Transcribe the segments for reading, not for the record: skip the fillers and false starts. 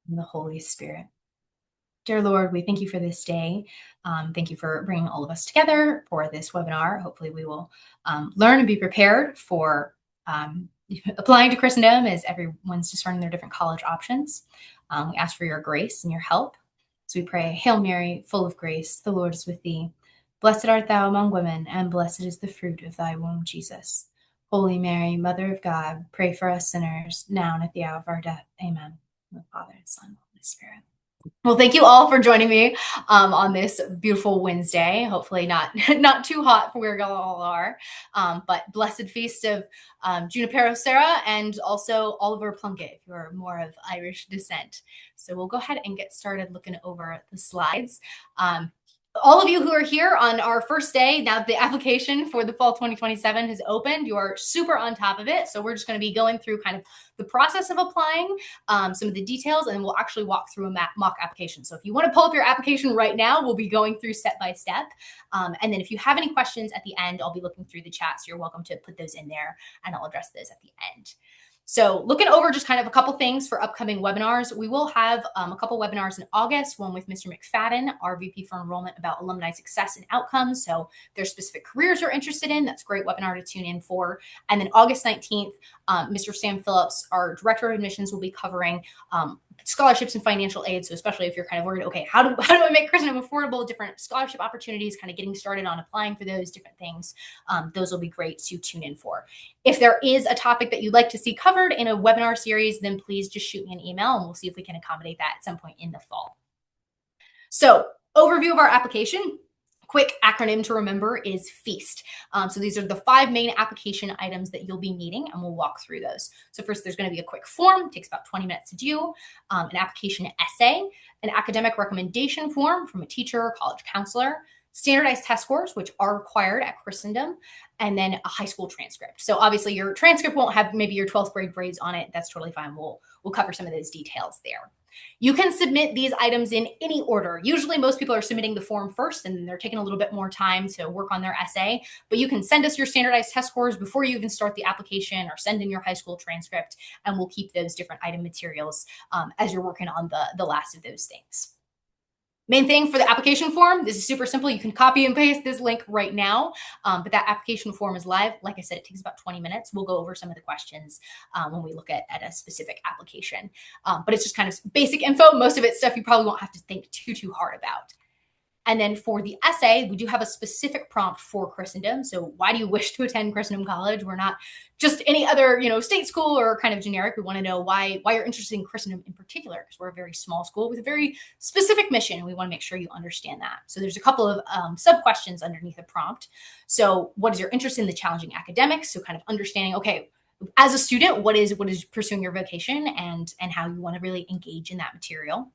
and the Holy Spirit. Dear Lord, we thank you for this day. Thank you for bringing all of us together for this webinar. Hopefully we will learn and be prepared for applying to Christendom as everyone's discerning their different college options. We ask for your grace and your help. So we pray, Hail Mary, full of grace, the Lord is with thee. Blessed art thou among women, and blessed is the fruit of thy womb, Jesus. Holy Mary, Mother of God, pray for us sinners, now and at the hour of our death. Amen. In the Father, and Son, and Holy Spirit. Well, thank you all for joining me on this beautiful Wednesday. Hopefully not too hot for where you all are, but blessed feast of Junipero Serra and also Oliver Plunkett, if you're more of Irish descent. So we'll go ahead and get started looking over the slides. All of you who are here on our first day, now that the application for the fall 2027 has opened, you are super on top of it. So we're just going to be going through kind of the process of applying, some of the details, and we'll actually walk through a mock application. So if you want to pull up your application right now, we'll be going through step by step. And then if you have any questions at the end, I'll be looking through the chat. So you're welcome to put those in there and I'll address those at the end. So looking over just kind of a couple things for upcoming webinars, we will have a couple webinars in August, one with Mr. McFadden, our VP for Enrollment, about alumni success and outcomes. So if there's specific careers you're interested in, that's a great webinar to tune in for. And then August 19th, Mr. Sam Phillips, our Director of Admissions, will be covering scholarships and financial aid. So especially if you're kind of worried, okay, how do I make Christendom affordable, different scholarship opportunities, kind of getting started on applying for those different things, those will be great to tune in for. If there is a topic that you'd like to see covered in a webinar series, then please just shoot me an email and we'll see if we can accommodate that at some point in the fall. So overview of our application. Quick acronym to remember is FEAST. So these are the 5 main application items that you'll be needing, and we'll walk through those. So first, there's going to be a quick form. It takes about 20 minutes to do, an application essay, an academic recommendation form from a teacher or college counselor, standardized test scores, which are required at Christendom, and then a high school transcript. So obviously your transcript won't have maybe your 12th grade grades on it. That's totally fine. We'll cover some of those details there. You can submit these items in any order. Usually most people are submitting the form first and then they're taking a little bit more time to work on their essay, but you can send us your standardized test scores before you even start the application, or send in your high school transcript, and we'll keep those different item materials as you're working on the last of those things. Main thing for the application form, this is super simple. You can copy and paste this link right now, but that application form is live. Like I said, it takes about 20 minutes. We'll go over some of the questions when we look at a specific application, but it's just kind of basic info. Most of it's stuff you probably won't have to think too hard about. And then for the essay, we do have a specific prompt for Christendom. So why do you wish to attend Christendom College? We're not just any other, state school or kind of generic. We want to know why you're interested in Christendom in particular, because we're a very small school with a very specific mission. And we want to make sure you understand that. So there's a couple of sub-questions underneath the prompt. So what is your interest in the challenging academics? So kind of understanding, okay, as a student, what is pursuing your vocation, and how you want to really engage in that material.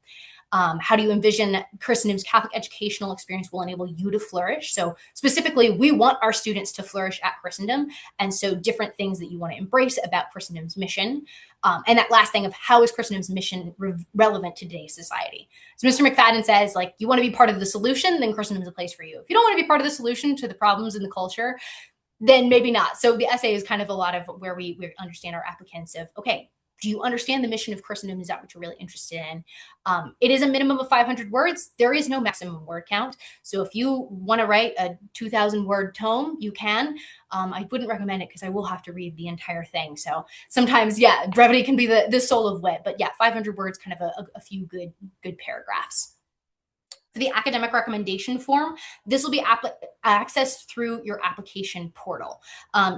How do you envision Christendom's Catholic educational experience will enable you to flourish? So specifically, we want our students to flourish at Christendom. And so different things that you want to embrace about Christendom's mission. And that last thing of how is Christendom's mission relevant to today's society? So Mr. McFadden says, like, you want to be part of the solution, then Christendom is a place for you. If you don't want to be part of the solution to the problems in the culture, then maybe not. So the essay is kind of a lot of where we understand our applicants of, okay, do you understand the mission of Christendom? Is that what you're really interested in? It is a minimum of 500 words. There is no maximum word count. So if you want to write a 2,000 word tome, you can. I wouldn't recommend it because I will have to read the entire thing. So sometimes, yeah, brevity can be the soul of wit. But yeah, 500 words, kind of a few good paragraphs. For the academic recommendation form, this will be accessed through your application portal.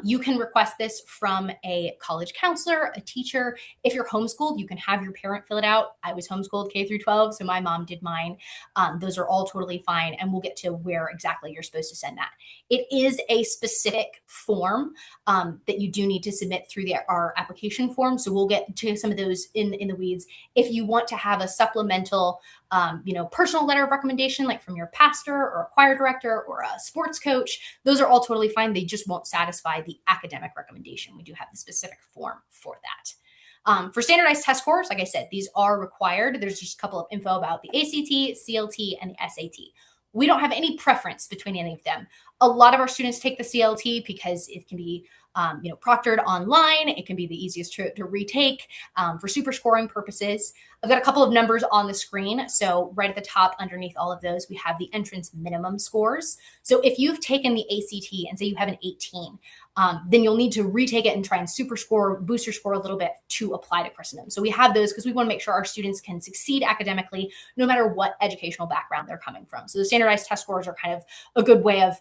You can request this from a college counselor, a teacher. If you're homeschooled, you can have your parent fill it out. I was homeschooled K through 12, so my mom did mine. Those are all totally fine, and we'll get to where exactly you're supposed to send that. It is a specific form that you do need to submit through our application form, so we'll get to some of those in the weeds. If you want to have a supplemental personal letter of recommendation, like from your pastor or a choir director or a sports coach, those are all totally fine. They just won't satisfy the academic recommendation. We do have the specific form for that. For standardized test scores, like I said, these are required. There's just a couple of info about the ACT, CLT, and the SAT. We don't have any preference between any of them. A lot of our students take the CLT because it can be proctored online. It can be the easiest to retake for super scoring purposes. I've got a couple of numbers on the screen. So right at the top underneath all of those, we have the entrance minimum scores. So if you've taken the ACT and say you have an 18, then you'll need to retake it and try and super score, boost your score a little bit to apply to Christendom. So we have those because we want to make sure our students can succeed academically no matter what educational background they're coming from. So the standardized test scores are kind of a good way of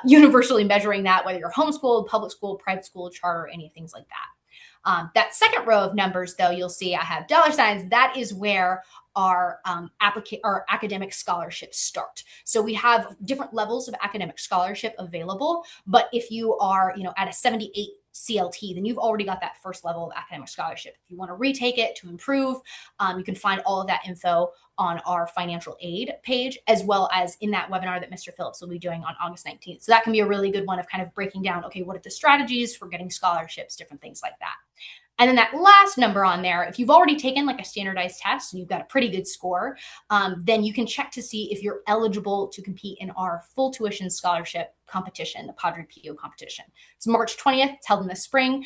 universally measuring that, whether you're homeschooled, public school, private school, charter, any things like that. That second row of numbers, though, you'll see I have dollar signs. That is where our academic scholarships start. So we have different levels of academic scholarship available. But if you are, at a 78 CLT, then you've already got that first level of academic scholarship. If you want to retake it to improve, you can find all of that info on our financial aid page, as well as in that webinar that Mr. Phillips will be doing on August 19th. So that can be a really good one of kind of breaking down, okay, what are the strategies for getting scholarships, different things like that. And then that last number on there, if you've already taken like a standardized test and you've got a pretty good score, then you can check to see if you're eligible to compete in our full tuition scholarship competition, the Padre Pio competition. It's March 20th. It's held in the spring.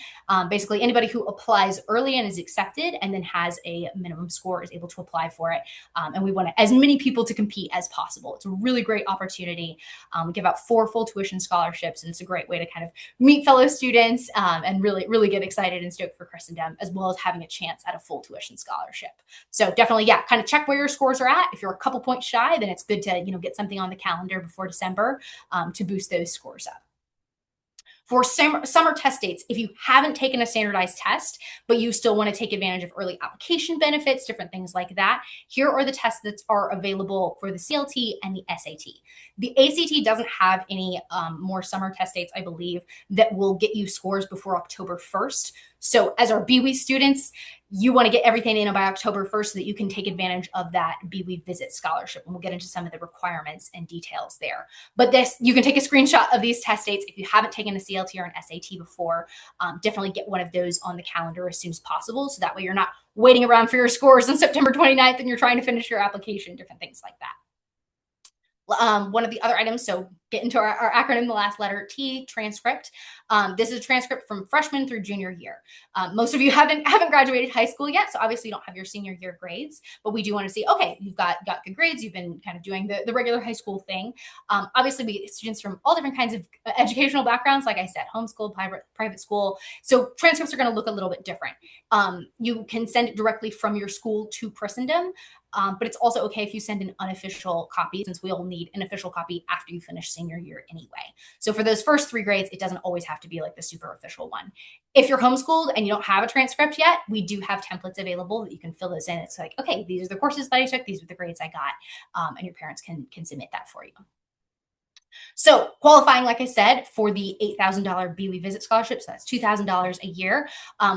Basically, anybody who applies early and is accepted and then has a minimum score is able to apply for it. And we want as many people to compete as possible. It's a really great opportunity. We give out 4 full tuition scholarships, and it's a great way to kind of meet fellow students and really get excited and stoked for Christendom, as well as having a chance at a full tuition scholarship. So definitely, kind of check where your scores are at. If you're a couple points shy, then it's good to get something on the calendar before December to boost those scores up. For summer test dates, if you haven't taken a standardized test, but you still want to take advantage of early application benefits, different things like that, here are the tests that are available for the CLT and the SAT. The ACT doesn't have any more summer test dates, I believe, that will get you scores before October 1st. So as our BWE students, you want to get everything in by October 1st so that you can take advantage of that BWE visit scholarship. And we'll get into some of the requirements and details there. But you can take a screenshot of these test dates. If you haven't taken a CLT or an SAT before, definitely get one of those on the calendar as soon as possible. So that way you're not waiting around for your scores on September 29th and you're trying to finish your application, different things like that. One of the other items, so get into our acronym, the last letter T, transcript. This is a transcript from freshman through junior year. Most of you haven't graduated high school yet, so obviously you don't have your senior year grades, but we do want to see, okay, you've got good grades, you've been kind of doing the regular high school thing. Obviously we get students from all different kinds of educational backgrounds, like I said, homeschool, private school, so transcripts are going to look a little bit different. You can send it directly from your school to Christendom, but it's also okay if you send an unofficial copy, since we'll need an official copy after you finish senior year anyway. So for those first 3 grades, it doesn't always have to be like the super official one. If you're homeschooled and you don't have a transcript yet, we do have templates available that you can fill those in. It's like, okay, these are the courses that I took, these are the grades I got, and your parents can submit that for you. So qualifying, like I said, for the $8,000 BWE Visit Scholarship, so that's $2,000 a year.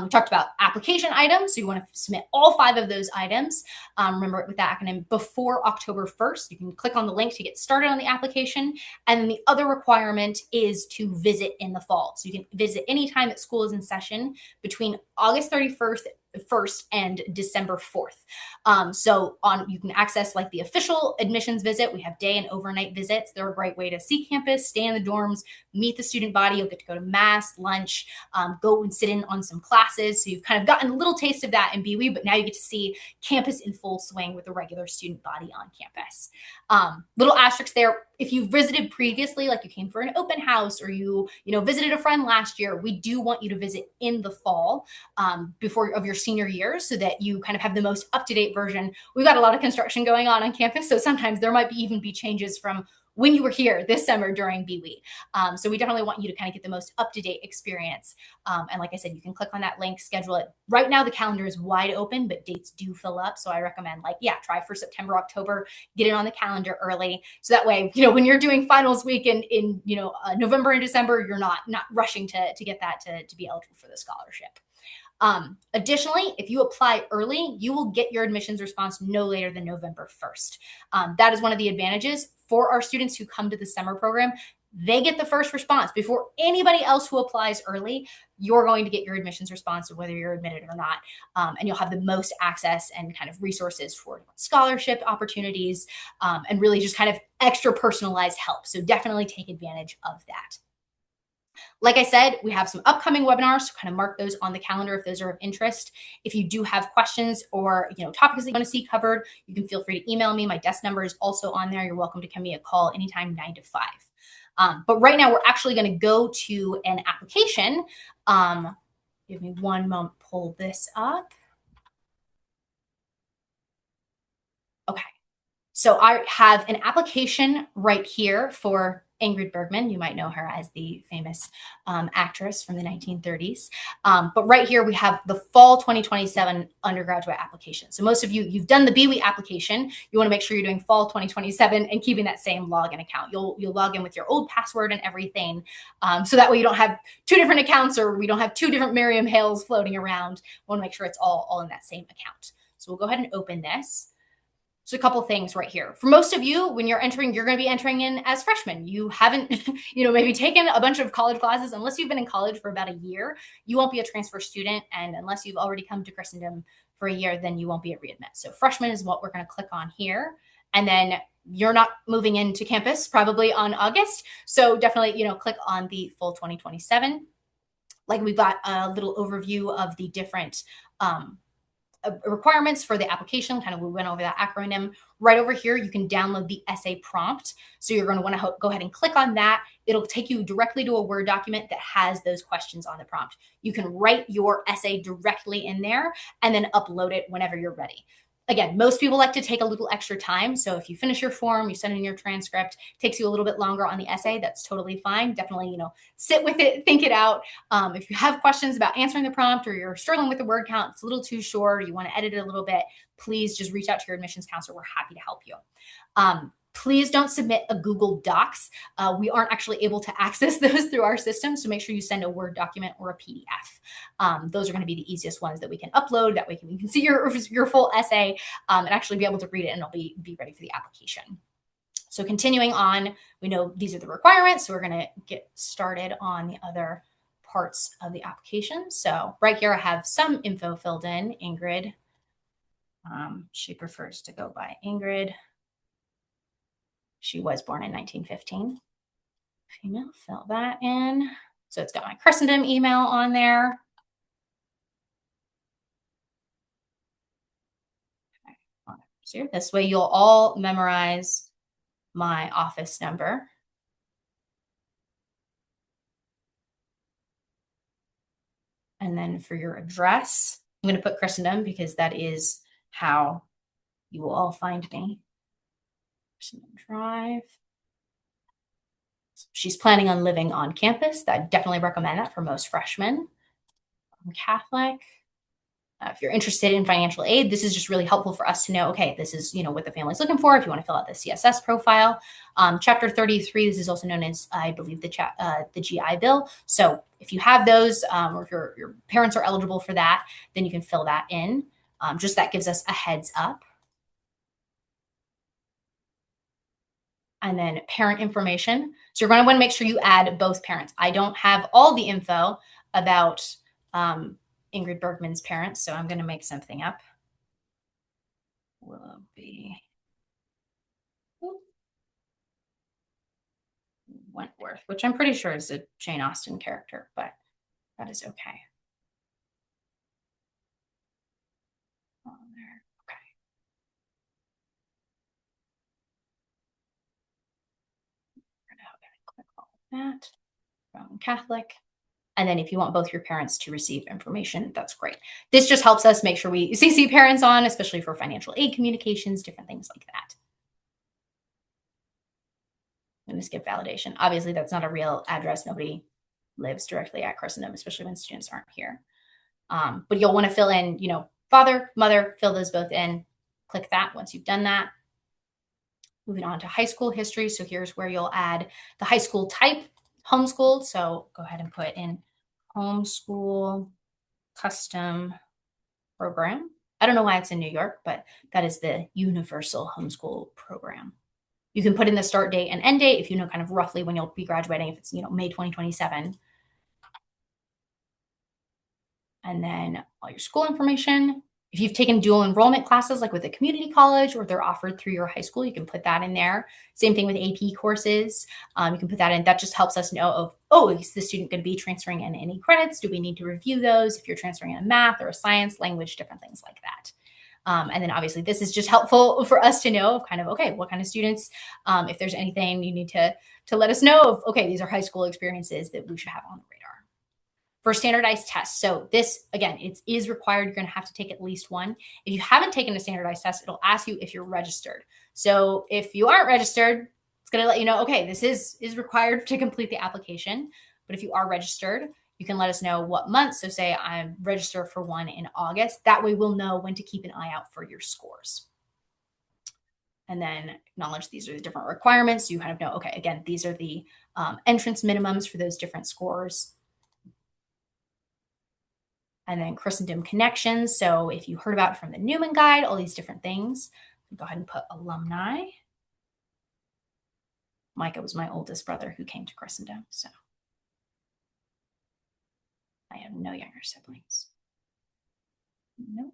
We talked about application items, so you want to submit all 5 of those items. Remember, with the acronym, before October 1st. You can click on the link to get started on the application. And then the other requirement is to visit in the fall. So you can visit anytime that school is in session between August 31st and December 4th. So you can access like the official admissions visit. We have day and overnight visits. They're a great way to see campus, stay in the dorms, meet the student body. You'll get to go to mass, lunch, go and sit in on some classes. So you've kind of gotten a little taste of that in BWE, but now you get to see campus in full swing with the regular student body on campus. Little asterisks there. If you visited previously, like you came for an open house or you visited a friend last year, we do want you to visit in the fall before of your senior year so that you kind of have the most up-to-date version. We've got a lot of construction going on campus, so sometimes there might even be changes from when you were here this summer during BWE. So we definitely want you to kind of get the most up-to-date experience. And like I said, you can click on that link, schedule it. Right now, the calendar is wide open, but dates do fill up. So I recommend try for September, October, get it on the calendar early. So that way, when you're doing finals week in November and December, you're not rushing to get that to be eligible for the scholarship. Additionally, if you apply early, you will get your admissions response no later than November 1st. That is one of the advantages for our students who come to the summer program. They get the first response before anybody else who applies early. You're going to get your admissions response whether you're admitted or not. And you'll have the most access and kind of resources for scholarship opportunities and really just kind of extra personalized help. So definitely take advantage of that. Like I said, we have some upcoming webinars, so kind of mark those on the calendar if those are of interest. If you do have questions or topics that you want to see covered, you can feel free to email me. My desk number is also on there. You're welcome to give me a call anytime 9 to 5. But right now, we're actually going to go to an application. Give me one moment, pull this up. Okay. So I have an application right here for Ingrid Bergman. You might know her as the famous actress from the 1930s. But right here, we have the fall 2027 undergraduate application. So most of you, you've done the BWE application. You want to make sure you're doing fall 2027 and keeping that same login account. You'll log in with your old password and everything. So that way you don't have two different accounts or we don't have two different Miriam Hales floating around. We want to make sure it's all in that same account. So we'll go ahead and open this. So a couple things right here. For most of you, when you're entering, you're going to be entering in as freshmen. You haven't, maybe taken a bunch of college classes. Unless you've been in college for about a year, you won't be a transfer student. And unless you've already come to Christendom for a year, then you won't be at readmit. So freshman is what we're going to click on here. And then you're not moving into campus probably on August. So definitely, click on the full 2027. Like we've got a little overview of the different requirements for the application. Kind of, we went over that acronym. Right over here, you can download the essay prompt. So you're going to want to go ahead and click on that. It'll take you directly to a Word document that has those questions on the prompt. You can write your essay directly in there and then upload it whenever you're ready. Again, most people like to take a little extra time. So if you finish your form, you send in your transcript, takes you a little bit longer on the essay, that's totally fine. Definitely, sit with it, think it out. If you have questions about answering the prompt or you're struggling with the word count, it's a little too short, or you want to edit it a little bit, please just reach out to your admissions counselor. We're happy to help you. Please don't submit a Google Docs. We aren't actually able to access those through our system, so make sure you send a Word document or a PDF. Those are going to be the easiest ones that we can upload. That way you can see your full essay and actually be able to read it, and it'll be ready for the application. So continuing on, we know these are the requirements, so we're going to get started on the other parts of the application. So right here, I have some info filled in. Ingrid, she prefers to go by Ingrid. She was born in 1915. Female, fill that in. So it's got my Christendom email on there. Okay. This way you'll all memorize my office number. And then for your address, I'm going to put Christendom because that is how you will all find me. Christendom Drive. She's planning on living on campus. I definitely recommend that for most freshmen. I'm Catholic. If you're interested in financial aid, this is just really helpful for us to know, okay, this is, what the family's looking for. If you want to fill out the CSS profile. Chapter 33, this is also known as, I believe, the GI Bill. So if you have those, or if your parents are eligible for that, then you can fill that in. Just that gives us a heads up. And then parent information. So you're going to want to make sure you add both parents. I don't have all the info about Ingrid Bergman's parents, so I'm going to make something up. Will be Wentworth, which I'm pretty sure is a Jane Austen character, but that is okay. Okay. Click all of that. Roman Catholic. And then if you want both your parents to receive information, that's great. This just helps us make sure we CC parents on, especially for financial aid communications, different things like that. I'm going to skip validation. Obviously, that's not a real address. Nobody lives directly at Christendom, especially when students aren't here. But you'll want to fill in, father, mother, fill those both in. Click that once you've done that. Moving on to high school history. So here's where you'll add the high school type, homeschooled. So go ahead and put in homeschool custom program. I don't know why it's in New York, but that is the universal homeschool program. You can put in the start date and end date if you know kind of roughly when you'll be graduating, if it's, May 2027. And then all your school information. If you've taken dual enrollment classes like with a community college or they're offered through your high school, you can put that in there. Same thing with AP courses. You can put that in. That just helps us know of, oh, is the student going to be transferring in any credits? Do we need to review those? If you're transferring in a math or a science, language, different things like that. And then obviously this is just helpful for us to know of kind of, okay, what kind of students, if there's anything you need to let us know of, okay, these are high school experiences that we should have on the radar. For standardized tests. So this, again, it is required. You're going to have to take at least one. If you haven't taken a standardized test, it'll ask you if you're registered. So if you aren't registered, it's going to let you know, okay, this is required to complete the application. But if you are registered, you can let us know what month. So say I'm registered for one in August. That way we'll know when to keep an eye out for your scores. And then acknowledge these are the different requirements. So you kind of know, okay, again, these are the entrance minimums for those different scores. And then Christendom connections. So if you heard about it from the Newman Guide, all these different things, go ahead and put alumni. Micah was my oldest brother who came to Christendom. So I have no younger siblings. Nope.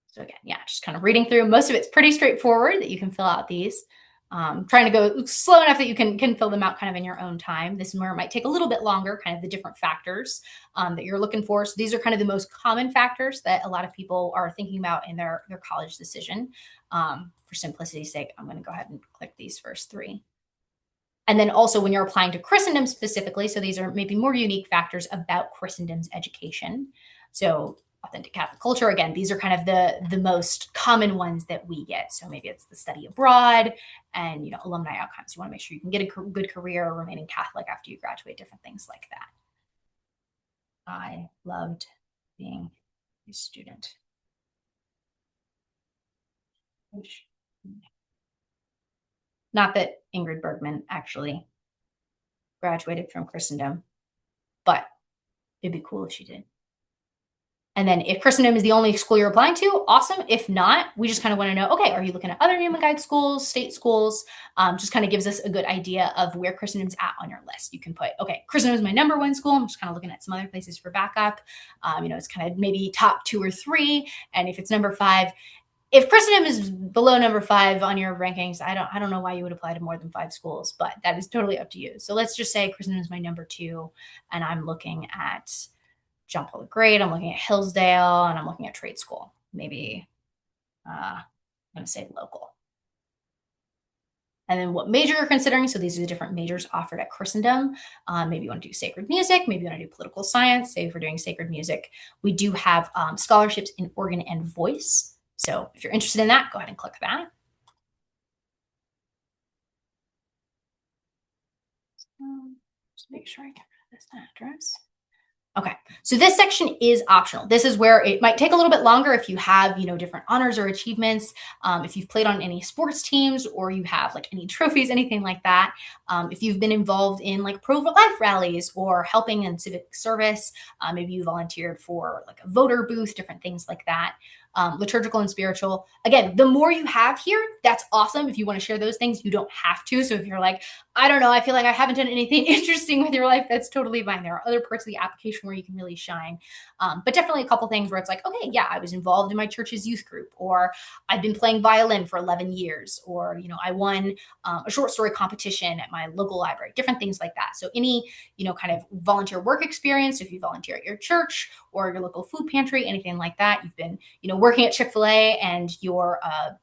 So again, yeah, just kind of reading through. Most of it's pretty straightforward that you can fill out these. Trying to go slow enough that you can fill them out kind of in your own time. This is where it might take a little bit longer, kind of the different factors that you're looking for. So these are kind of the most common factors that a lot of people are thinking about in their college decision. For simplicity's sake, I'm going to go ahead and click these first three. And then also when you're applying to Christendom specifically, so these are maybe more unique factors about Christendom's education. So authentic Catholic culture, again, these are kind of the most common ones that we get. So maybe it's the study abroad and, you know, alumni outcomes. You want to make sure you can get a good career remaining Catholic after you graduate, different things like that. I loved being a student. Not that Ingrid Bergman actually graduated from Christendom, but it'd be cool if she did. And then if Christendom is the only school you're applying to, awesome. If not, we just kind of want to know, okay, are you looking at other Newman Guide schools, state schools? Just kind of gives us a good idea of where Christendom's at on your list. You can put, okay, Christendom is my number one school. I'm just kind of looking at some other places for backup. You know, it's kind of maybe top 2 or 3. And if it's number 5, if Christendom is below number 5 on your rankings, I don't know why you would apply to more than 5 schools, but that is totally up to you. So let's just say Christendom is my number 2, and I'm looking at John Paul the Great, I'm looking at Hillsdale, and I'm looking at trade school. Maybe I'm going to say local. And then what major you're considering. So these are the different majors offered at Christendom. Maybe you want to do sacred music. Maybe you want to do political science. Say if we're doing sacred music, we do have scholarships in organ and voice. So if you're interested in that, go ahead and click that. Just make sure I get rid of this address. Okay, so this section is optional. This is where it might take a little bit longer if you have, you know, different honors or achievements. If you've played on any sports teams or you have like any trophies, anything like that. If you've been involved in like pro-life rallies or helping in civic service, maybe you volunteered for like a voter booth, different things like that. Liturgical and spiritual. Again, the more you have here, that's awesome. If you want to share those things, you don't have to. So if you're like, I don't know, I feel like I haven't done anything interesting with your life, that's totally fine. There are other parts of the application where you can really shine. But definitely a couple things where it's like, okay, yeah, I was involved in my church's youth group, or I've been playing violin for 11 years, or, you know, I won a short story competition at my local library, different things like that. So any, you know, kind of volunteer work experience, if you volunteer at your church or your local food pantry, anything like that, you've been, you know, working at Chick-fil-A and you're,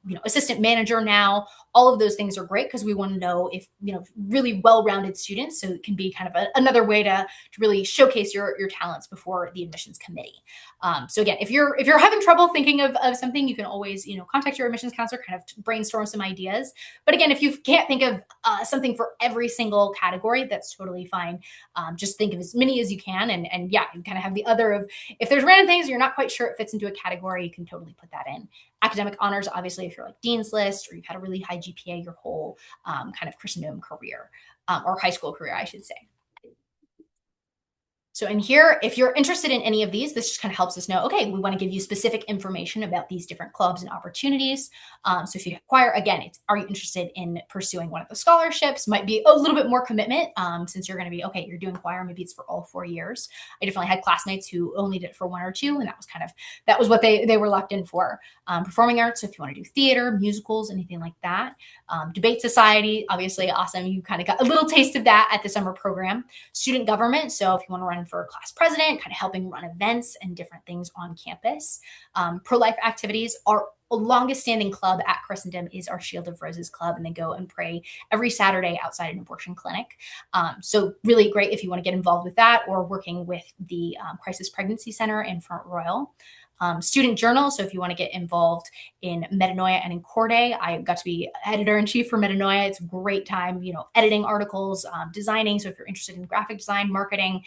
you know, assistant manager now, all of those things are great because we want to know if, you know, really well-rounded students. So it can be kind of another way to really showcase your talents before the admissions committee. So again, if you're having trouble thinking of something, you can always, you know, contact your admissions counselor, kind of brainstorm some ideas. But again, if you can't think of something for every single category, that's totally fine. Just think of as many as you can. And yeah, you kind of have the other of, if there's random things you're not quite sure it fits into a category, you can totally put that in. Academic honors, obviously, if you're like Dean's List or you've had a really high GPA your whole kind of Christendom career or high school career, I should say. So in here, if you're interested in any of these, this just kind of helps us know, okay, we want to give you specific information about these different clubs and opportunities. So if you choir, again, it's, are you interested in pursuing one of the scholarships? Might be a little bit more commitment since you're going to be, okay, you're doing choir, maybe it's for all 4 years. I definitely had classmates who only did it for 1 or 2, and that was kind of, that was what they were locked in for. Performing arts, so if you want to do theater, musicals, anything like that. Debate society, obviously awesome. You kind of got a little taste of that at the summer program. Student government, so if you want to run for class president, kind of helping run events and different things on campus. Pro-life activities. Our longest standing club at Christendom is our Shield of Roses Club, and they go and pray every Saturday outside an abortion clinic. So really great if you want to get involved with that, or working with the Crisis Pregnancy Center in Front Royal. Student journal. So if you want to get involved in Metanoia and in Corday, I got to be editor-in-chief for Metanoia. It's a great time, editing articles, designing. So if you're interested in graphic design, marketing,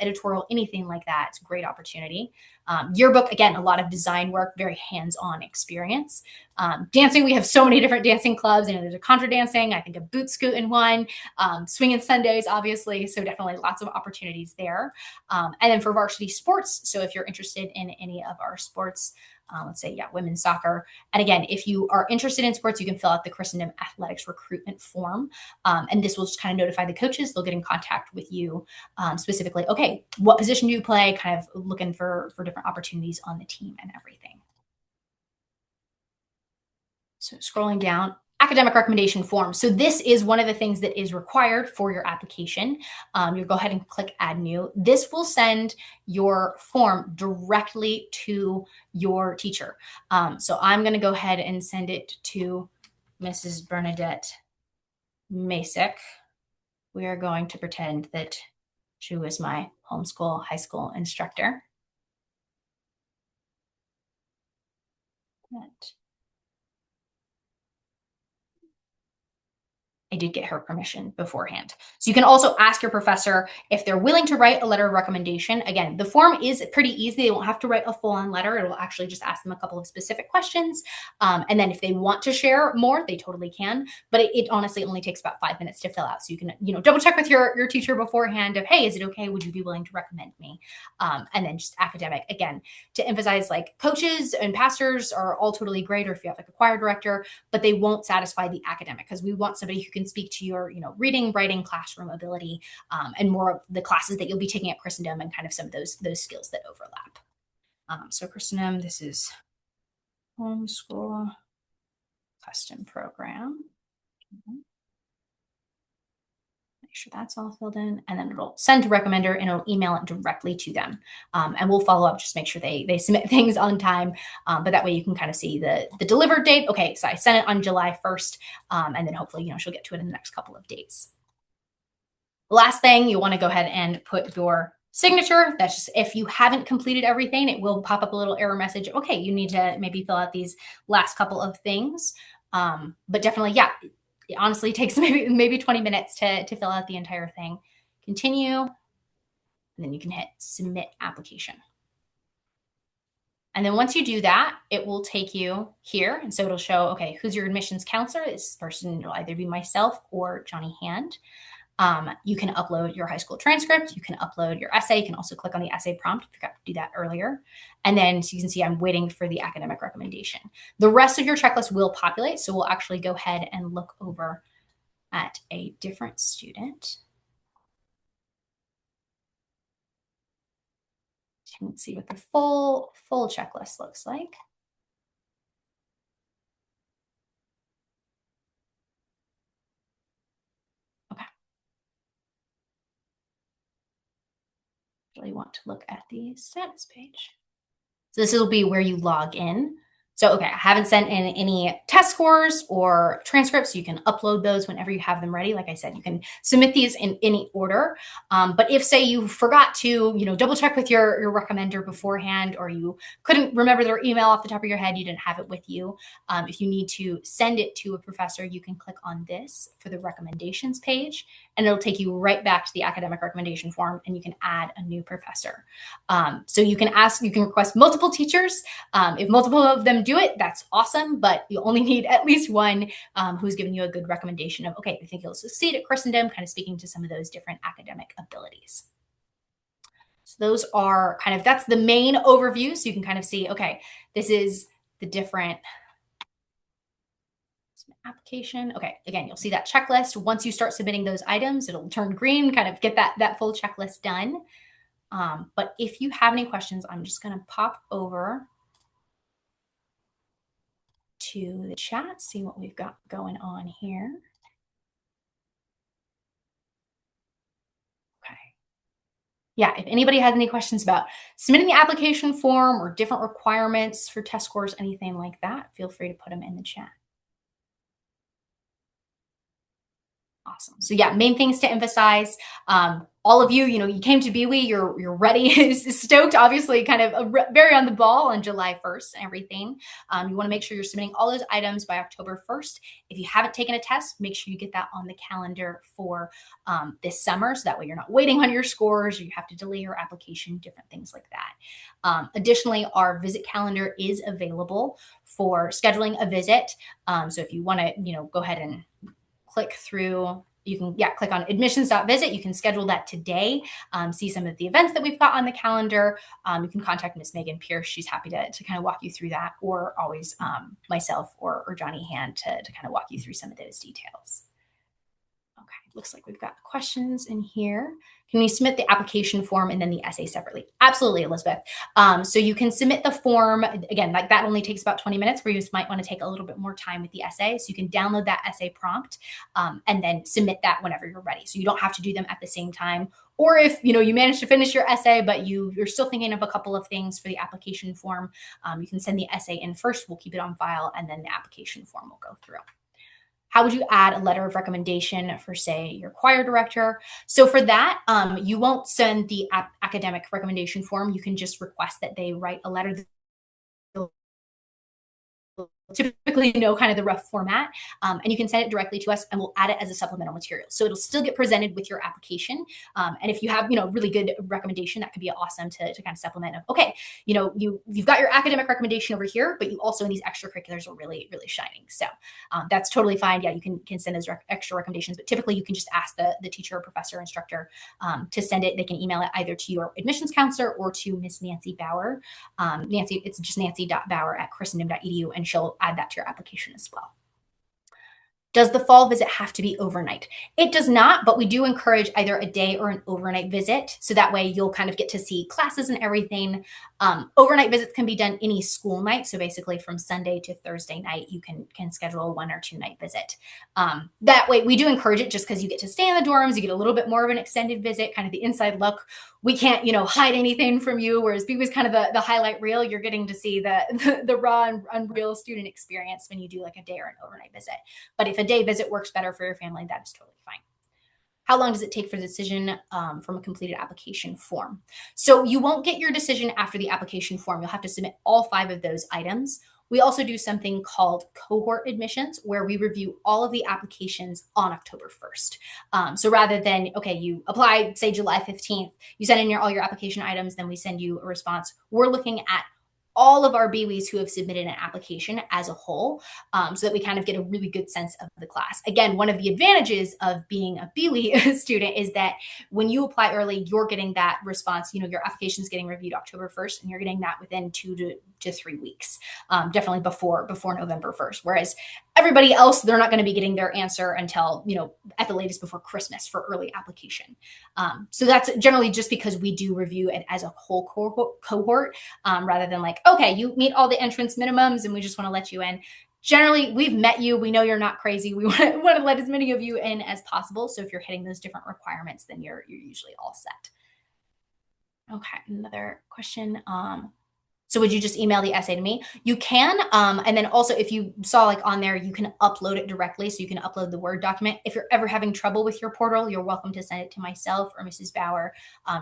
editorial, anything like that, it's a great opportunity. Yearbook, again, a lot of design work, very hands-on experience. Dancing, we have so many different dancing clubs. There's a contra dancing, I think a boot scoot in one, swinging Sundays, obviously. So definitely lots of opportunities there. And then for varsity sports, so if you're interested in any of our sports, let's say, women's soccer. And again, if you are interested in sports, you can fill out the Christendom Athletics recruitment form. And this will just kind of notify the coaches. They'll get in contact with you specifically. Okay, what position do you play? Kind of looking for different opportunities on the team and everything. So scrolling down, academic recommendation form. So this is one of the things that is required for your application. You'll go ahead and click add new. This will send your form directly to your teacher. So I'm going to go ahead and send it to Mrs. Bernadette Masick. We are going to pretend that she was my homeschool high school instructor. I did get her permission beforehand. So you can also ask your professor if they're willing to write a letter of recommendation. Again, the form is pretty easy. They won't have to write a full-on letter. It will actually just ask them a couple of specific questions. And then if they want to share more, they totally can. But it honestly only takes about 5 minutes to fill out. So you can, double check with your teacher beforehand of, hey, is it okay? Would you be willing to recommend me? And then just academic, again, to emphasize, like, coaches and pastors are all totally great, or if you have like a choir director, but they won't satisfy the academic, because we want somebody who can speak to your, reading, writing, classroom ability, and more of the classes that you'll be taking at Christendom, and kind of some of those skills that overlap. So Christendom, this is homeschool custom program. Make sure that's all filled in, and then it'll send to recommender, and it'll email it directly to them. And we'll follow up, just make sure they submit things on time. But that way you can kind of see the delivered date. Okay, so I sent it on July 1st, and then hopefully, she'll get to it in the next couple of days. The last thing, you want to go ahead and put your signature. That's just, if you haven't completed everything, it will pop up a little error message. Okay, you need to maybe fill out these last couple of things. But definitely, it honestly takes maybe 20 minutes to fill out the entire thing. Continue, and then you can hit submit application. And then once you do that, it will take you here. And so it'll show, okay, who's your admissions counselor? This person will either be myself or Johnny Hand. You can upload your high school transcript. You can upload your essay. You can also click on the essay prompt. I forgot to do that earlier. And then, so you can see I'm waiting for the academic recommendation. The rest of your checklist will populate. So we'll actually go ahead and look over at a different student. You can see what the full checklist looks like. Okay. Really want to look at the status page. So this will be where you log in. So, okay, I haven't sent in any test scores or transcripts. You can upload those whenever you have them ready. Like I said, you can submit these in any order. But if, say, you forgot to, double check with your recommender beforehand, or you couldn't remember their email off the top of your head, you didn't have it with you. If you need to send it to a professor, you can click on this for the recommendations page, and it'll take you right back to the academic recommendation form, and you can add a new professor. So you can request multiple teachers. If multiple of them do it, that's awesome, but you only need at least one who's giving you a good recommendation of, okay, I think you'll succeed at Christendom, kind of speaking to some of those different academic abilities. So those are kind of, that's the main overview. So you can kind of see, okay, this is the different application. Okay, again, you'll see that checklist. Once you start submitting those items, it'll turn green, kind of get that full checklist done. But if you have any questions, I'm just going to pop over to the chat, see what we've got going on here. Okay. Yeah, if anybody has any questions about submitting the application form or different requirements for test scores, anything like that, feel free to put them in the chat. Awesome. So yeah, main things to emphasize. All of you, you came to BWE, you're ready, stoked, obviously kind of very on the ball on July 1st and everything. You want to make sure you're submitting all those items by October 1st. If you haven't taken a test, make sure you get that on the calendar for this summer. So that way you're not waiting on your scores or you have to delay your application, different things like that. Additionally, our visit calendar is available for scheduling a visit. So if you want to, go ahead and click through, you can click on admissions.visit. You can schedule that today, see some of the events that we've got on the calendar. You can contact Miss Megan Pierce. She's happy to kind of walk you through that, or always myself or Johnny Hand to kind of walk you through some of those details. Okay, looks like we've got questions in here. Can you submit the application form and then the essay separately? Absolutely, Elizabeth. So you can submit the form, again, like that only takes about 20 minutes, where you just might want to take a little bit more time with the essay. So you can download that essay prompt and then submit that whenever you're ready. So you don't have to do them at the same time. Or if you manage to finish your essay, but you're still thinking of a couple of things for the application form, you can send the essay in first. We'll keep it on file, and then the application form will go through. How would you add a letter of recommendation for, say, your choir director? So for that, you won't send the academic recommendation form. You can just request that they write a letter. Typically know kind of the rough format, and you can send it directly to us and we'll add it as a supplemental material. So it'll still get presented with your application. And if you have, really good recommendation, that could be awesome to kind of supplement of, okay, you've got your academic recommendation over here, but you also in these extracurriculars are really, really shining. So that's totally fine. Yeah, you can send those extra recommendations, but typically you can just ask the teacher, professor, instructor to send it. They can email it either to your admissions counselor or to Miss Nancy Bauer. Nancy, it's just nancy.bauer@christendom.edu, and she'll add that to your application as well. Does the fall visit have to be overnight? It does not, but we do encourage either a day or an overnight visit. So that way you'll kind of get to see classes and everything. Overnight visits can be done any school night. So basically from Sunday to Thursday night, you can schedule a 1 or 2 night visit. That way we do encourage it just because you get to stay in the dorms. You get a little bit more of an extended visit, kind of the inside look. We can't, hide anything from you. Whereas BWE is kind of the highlight reel. You're getting to see the raw and unreal student experience when you do like a day or an overnight visit. But if a day visit works better for your family, that is totally fine. How long does it take for the decision from a completed application form? So you won't get your decision after the application form. You'll have to submit all 5 of those items. We also do something called cohort admissions, where we review all of the applications on October 1st. So rather than, okay, you apply, say July 15th, you send in all your application items, then we send you a response. We're looking at all of our BWEs who have submitted an application as a whole, so that we kind of get a really good sense of the class. Again, one of the advantages of being a BWE student is that when you apply early, you're getting that response. Your application is getting reviewed October 1st, and you're getting that within 2 to 3 weeks, definitely before November 1st. Whereas everybody else, they're not going to be getting their answer until, at the latest before Christmas for early application. So that's generally just because we do review it as a whole cohort, rather than like, okay, you meet all the entrance minimums and we just want to let you in. Generally, we've met you. We know you're not crazy. We want to let as many of you in as possible. So if you're hitting those different requirements, then you're usually all set. Okay, another question. So would you just email the essay to me? You can. And then also, if you saw like on there, you can upload it directly. So you can upload the Word document. If you're ever having trouble with your portal, you're welcome to send it to myself or Mrs. Bauer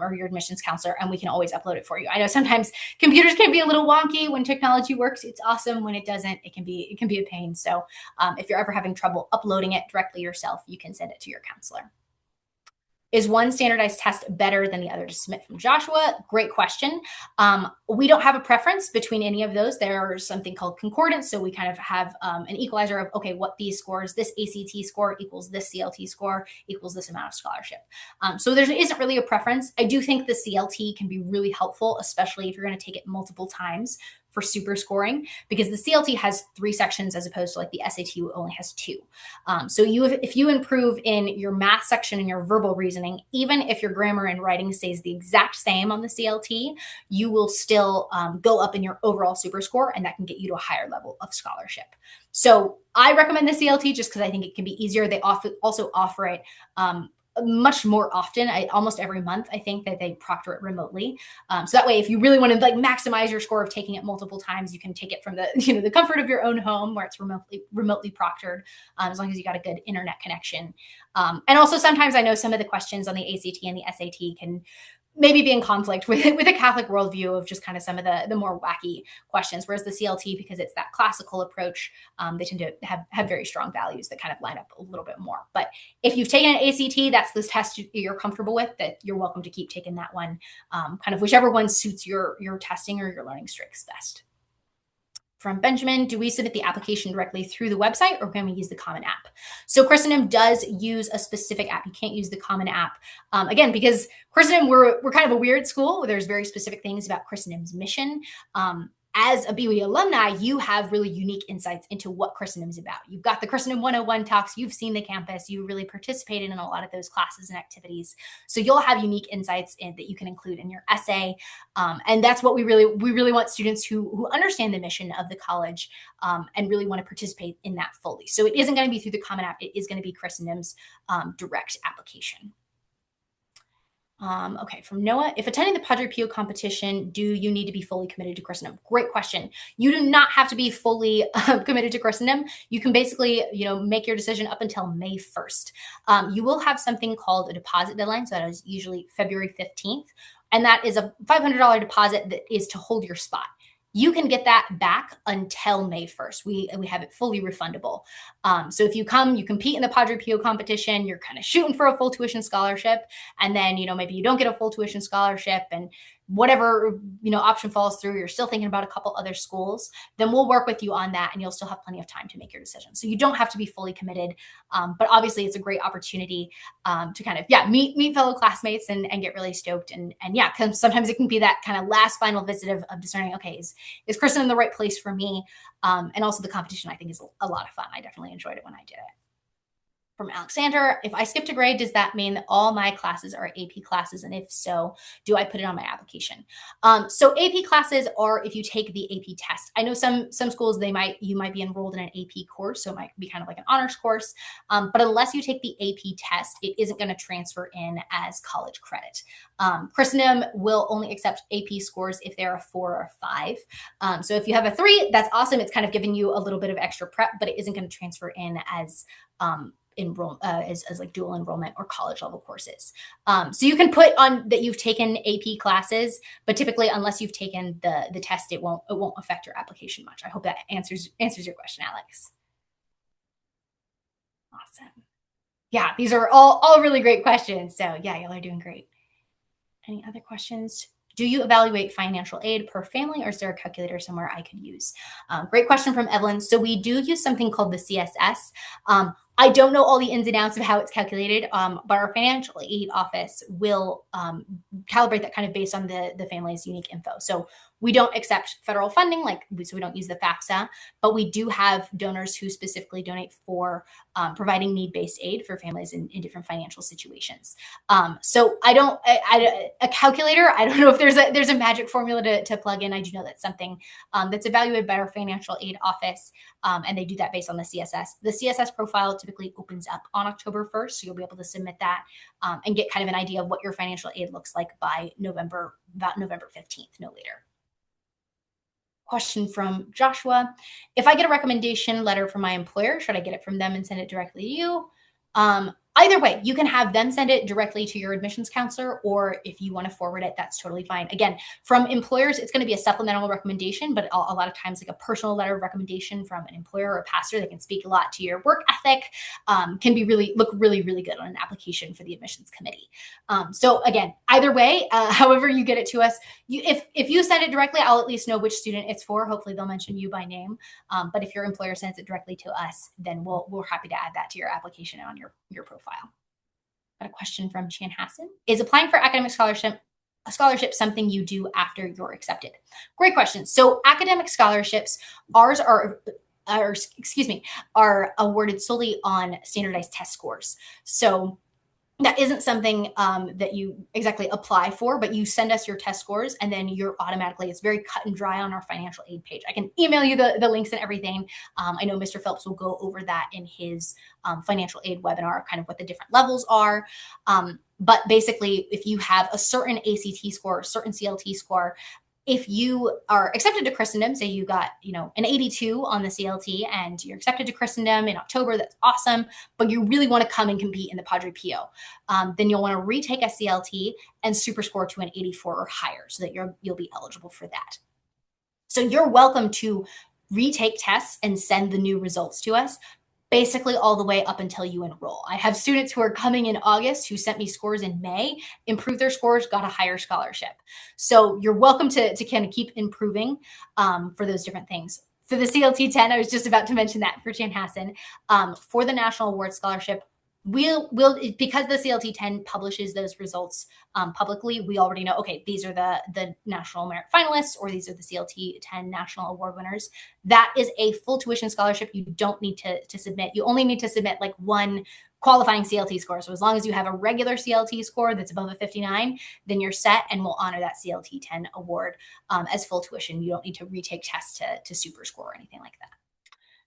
or your admissions counselor, and we can always upload it for you. I know sometimes computers can be a little wonky. When technology works, it's awesome. When it doesn't, it can be a pain. So if you're ever having trouble uploading it directly yourself, you can send it to your counselor. Is one standardized test better than the other to submit from Joshua? Great question. We don't have a preference between any of those. There's something called concordance. So we kind of have an equalizer of, okay, what these scores, this ACT score equals this CLT score equals this amount of scholarship. So there isn't really a preference. I do think the CLT can be really helpful, especially if you're going to take it multiple times for super scoring, because the CLT has 3 sections as opposed to like the SAT only has 2. So if you improve in your math section and your verbal reasoning, even if your grammar and writing stays the exact same on the CLT, you will still go up in your overall super score, and that can get you to a higher level of scholarship. So I recommend the CLT just because I think it can be easier. They also offer it much more often. Almost every month, I think that they proctor it remotely. So that way, if you really want to like maximize your score of taking it multiple times, you can take it from the the comfort of your own home where it's remotely proctored, as long as you got a good internet connection. And also sometimes I know some of the questions on the ACT and the SAT can maybe be in conflict with a Catholic worldview of just kind of some of the more wacky questions, whereas the CLT, because it's that classical approach, they tend to have very strong values that kind of line up a little bit more. But if you've taken an ACT, that's the test you're comfortable with, that you're welcome to keep taking that one, kind of whichever one suits your testing or your learning strengths best. From Benjamin, do we submit the application directly through the website, or can we use the Common App? So Christendom does use a specific app. You can't use the Common App. Again, because Christendom, we're kind of a weird school. There's very specific things about Christendom's mission. As a BYU alumni, you have really unique insights into what Christendom is about. You've got the Christendom 101 talks, you've seen the campus, you really participated in a lot of those classes and activities. So you'll have unique insights that you can include in your essay. And that's what we really want students who understand the mission of the college and really want to participate in that fully. So it isn't going to be through the Common App. It is going to be Christendom's direct application. Okay, from Noah, if attending the Padre Pio competition, do you need to be fully committed to Christendom? Great question. You do not have to be fully committed to Christendom. You can basically, make your decision up until May 1st. You will have something called a deposit deadline. So that is usually February 15th. And that is a $500 deposit that is to hold your spot. You can get that back until May 1st. We have it fully refundable. So if you come, you compete in the Padre Pio competition, you're kind of shooting for a full tuition scholarship. And then, maybe you don't get a full tuition scholarship and whatever, option falls through, you're still thinking about a couple other schools, then we'll work with you on that and you'll still have plenty of time to make your decision. So you don't have to be fully committed. But obviously it's a great opportunity to kind of, meet fellow classmates and get really stoked. And because sometimes it can be that kind of last final visit of discerning, okay, is Christendom the right place for me? And also the competition, I think, is a lot of fun. I definitely enjoyed it when I did it. From Alexander, if I skipped a grade, does that mean that all my classes are AP classes? And if so, do I put it on my application? So AP classes are if you take the AP test. I know some schools, you might be enrolled in an AP course, so it might be kind of like an honors course. But unless you take the AP test, it isn't going to transfer in as college credit. Christendom will only accept AP scores if they're a 4 or a 5. So if you have a 3, that's awesome. It's kind of giving you a little bit of extra prep, but it isn't going to transfer in as as like dual enrollment or college level courses. So you can put on that you've taken AP classes, but typically unless you've taken the test, it won't affect your application much. I hope that answers your question, Alex. Awesome. Yeah, these are all really great questions. So yeah, y'all are doing great. Any other questions? Do you evaluate financial aid per family, or is there a calculator somewhere I could use? Great question from Evelyn. So we do use something called the CSS. I don't know all the ins and outs of how it's calculated, but our financial aid office will calibrate that kind of based on the family's unique info. So we don't accept federal funding, so we don't use the FAFSA, but we do have donors who specifically donate for providing need-based aid for families in different financial situations. So a calculator, I don't know if there's a magic formula to plug in. I do know that's something that's evaluated by our financial aid office, and they do that based on the CSS. The CSS profile typically opens up on October 1st, so you'll be able to submit that and get kind of an idea of what your financial aid looks like by about November 15th, no later. Question from Joshua. If I get a recommendation letter from my employer, should I get it from them and send it directly to you? Either way, you can have them send it directly to your admissions counselor, or if you want to forward it, that's totally fine. Again, from employers, it's going to be a supplemental recommendation, but a lot of times, like a personal letter of recommendation from an employer or pastor that can speak a lot to your work ethic, can be look really, really good on an application for the admissions committee. So again, either way, however you get it to us, if you send it directly, I'll at least know which student it's for. Hopefully, they'll mention you by name. But if your employer sends it directly to us, then we're happy to add that to your application on your profile. Got a question from Chan Hassan. Is applying for academic scholarship something you do after you're accepted? Great question. So academic scholarships, ours are awarded solely on standardized test scores. So that isn't something that you exactly apply for, but you send us your test scores and then you're automatically, it's very cut and dry on our financial aid page. I can email you the links and everything. I know Mr. Phelps will go over that in his financial aid webinar, kind of what the different levels are. But basically, if you have a certain ACT score, a certain CLT score, if you are accepted to Christendom, say you got, an 82 on the CLT and you're accepted to Christendom in October, that's awesome, but you really want to come and compete in the Padre Pio, then you'll want to retake a CLT and super score to an 84 or higher so that you'll be eligible for that. So you're welcome to retake tests and send the new results to us, basically all the way up until you enroll. I have students who are coming in August who sent me scores in May, improved their scores, got a higher scholarship. So you're welcome to kind of keep improving for those different things. For the CLT 10, I was just about to mention that for Chan Hassan. For the National Award Scholarship, we'll because the CLT 10 publishes those results publicly, we already know, okay, these are the National Merit finalists, or these are the CLT 10 National Award winners. That is a full tuition scholarship. You don't need to submit. You only need to submit like one qualifying CLT score. So as long as you have a regular CLT score that's above a 59, then you're set, and we'll honor that CLT 10 award as full tuition. You don't need to retake tests to super score or anything like that.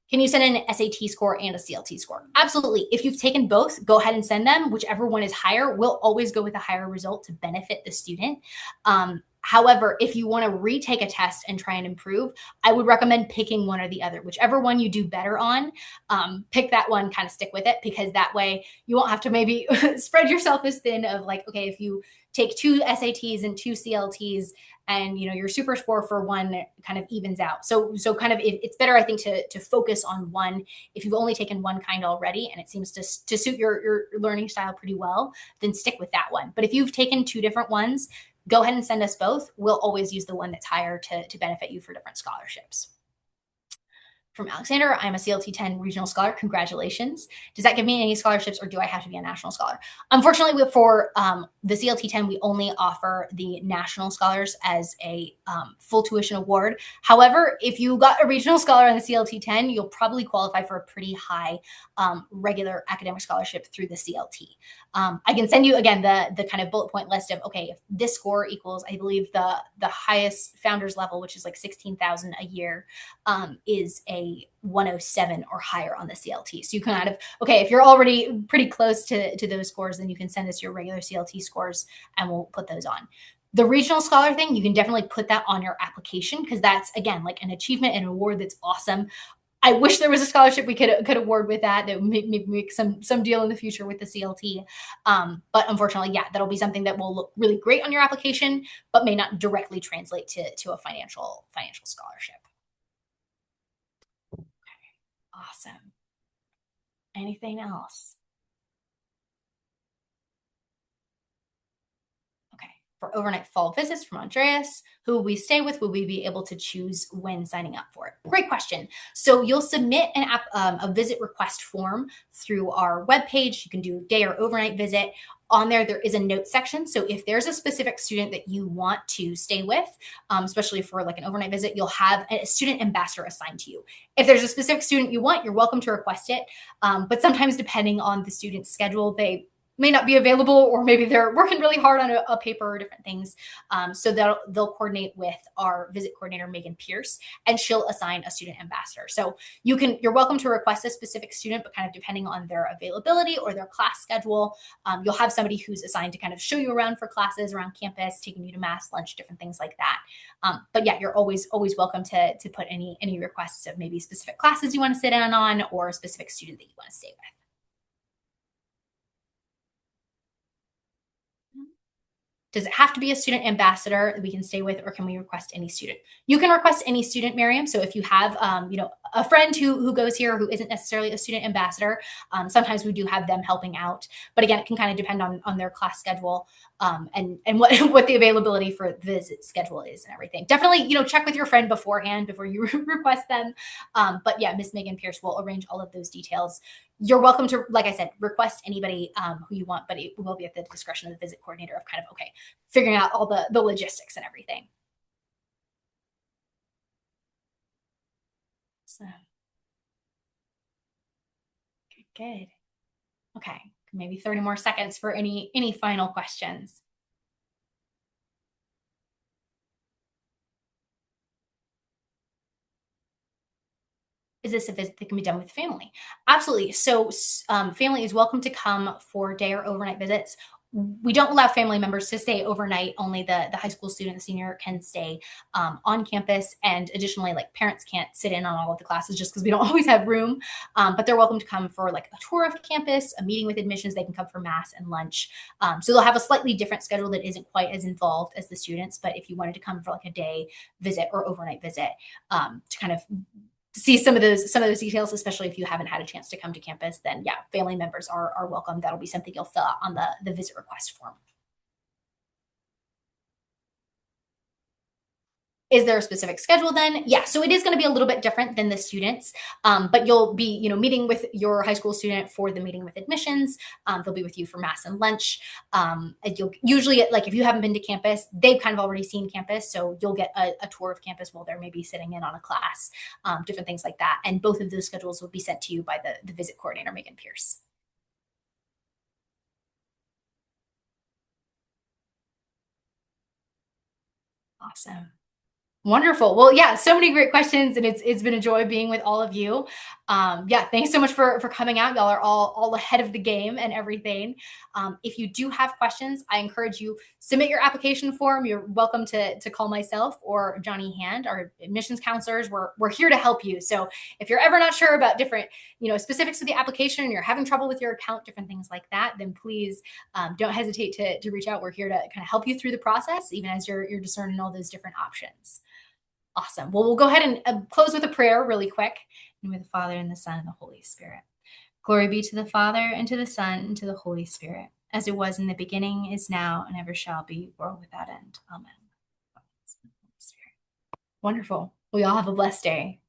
Can you send an SAT score and a CLT score? Absolutely. If you've taken both, go ahead and send them. Whichever one is higher, we'll always go with a higher result to benefit the student. However, if you want to retake a test and try and improve, I would recommend picking one or the other. Whichever one you do better on, pick that one, kind of stick with it, because that way you won't have to maybe spread yourself as thin of like, okay, if you take 2 SATs and 2 CLTs and your super score for one kind of evens out. So kind of it's better, I think, to focus on one. If you've only taken one kind already and it seems to suit your learning style pretty well, then stick with that one. But if you've taken 2 different ones, go ahead and send us both. We'll always use the one that's higher to benefit you for different scholarships. From Alexander, I'm a CLT 10 regional scholar. Congratulations. Does that give me any scholarships, or do I have to be a national scholar? Unfortunately, for the CLT 10, we only offer the national scholars as a full tuition award. However, if you got a regional scholar on the CLT 10, you'll probably qualify for a pretty high regular academic scholarship through the CLT. I can send you, again, the kind of bullet point list of, okay, if this score equals, I believe the highest founders level, which is like 16,000 a year, is a 107 or higher on the CLT. So you can kind of, okay, if you're already pretty close to those scores, then you can send us your regular CLT scores and we'll put those on. The regional scholar thing, you can definitely put that on your application, because that's, again, like an achievement and an award that's awesome. I wish there was a scholarship we could award with that would maybe make some deal in the future with the CLT. But unfortunately, yeah, that'll be something that will look really great on your application, but may not directly translate to a financial scholarship. Awesome. Anything else? Okay. For overnight fall visits from Andreas, who will we stay with? Will we be able to choose when signing up for it? Great question. So you'll submit a visit request form through our webpage. You can do day or overnight visit. On there is a note section. So if there's a specific student that you want to stay with, especially for like an overnight visit, you'll have a student ambassador assigned to you. If there's a specific student you want, you're welcome to request it. But sometimes, depending on the student's schedule, they may not be available, or maybe they're working really hard on a paper or different things. So they'll coordinate with our visit coordinator, Megan Pierce, and she'll assign a student ambassador. So you're welcome to request a specific student, but kind of depending on their availability or their class schedule, you'll have somebody who's assigned to kind of show you around for classes around campus, taking you to mass, lunch, different things like that. But yeah, you're always welcome to put any requests of maybe specific classes you want to sit in on, or a specific student that you want to stay with. Does it have to be a student ambassador that we can stay with, or can we request any student? You can request any student, Miriam. So if you have, a friend who goes here who isn't necessarily a student ambassador, sometimes we do have them helping out. But again, it can kind of depend on their class schedule, and what the availability for the visit schedule is and everything. Definitely, check with your friend beforehand before you request them. But yeah, Miss Megan Pierce will arrange all of those details. You're welcome to, like I said, request anybody who you want, but it will be at the discretion of the visit coordinator of kind of, okay, figuring out all the logistics and everything. So, good. Okay, maybe 30 more seconds for any final questions. Is this a visit that can be done with family? Absolutely. So, family is welcome to come for day or overnight visits. We don't allow family members to stay overnight. Only the high school student, the senior, can stay on campus. And additionally, like, parents can't sit in on all of the classes just because we don't always have room. But they're welcome to come for like a tour of campus, a meeting with admissions. They can come for mass and lunch. So they'll have a slightly different schedule that isn't quite as involved as the students. But if you wanted to come for like a day visit or overnight visit, to kind of see some of those details, especially if you haven't had a chance to come to campus, then yeah, family members are welcome. That'll be something you'll fill out on the visit request form. Is there a specific schedule then? Yeah, so it is going to be a little bit different than the students, but you'll be, meeting with your high school student for the meeting with admissions. They'll be with you for mass and lunch. And you'll usually, like, if you haven't been to campus, they've kind of already seen campus, so you'll get a tour of campus while they're maybe sitting in on a class, different things like that. And both of those schedules will be sent to you by the visit coordinator, Megan Pierce. Awesome. Wonderful. Well, yeah, so many great questions, and it's been a joy being with all of you. Yeah, thanks so much for coming out. Y'all are all ahead of the game and everything. If you do have questions, I encourage you, submit your application form. You're welcome to call myself or Johnny Hand, our admissions counselors. We're here to help you. So if you're ever not sure about different specifics of the application, and you're having trouble with your account, different things like that, then please, don't hesitate to reach out. We're here to kind of help you through the process, even as you're discerning all those different options. Awesome. Well, we'll go ahead and close with a prayer really quick. In the name of the Father, and the Son, and the Holy Spirit. Glory be to the Father, and to the Son, and to the Holy Spirit, as it was in the beginning, is now, and ever shall be, world without end. Amen. Wonderful. We all have a blessed day.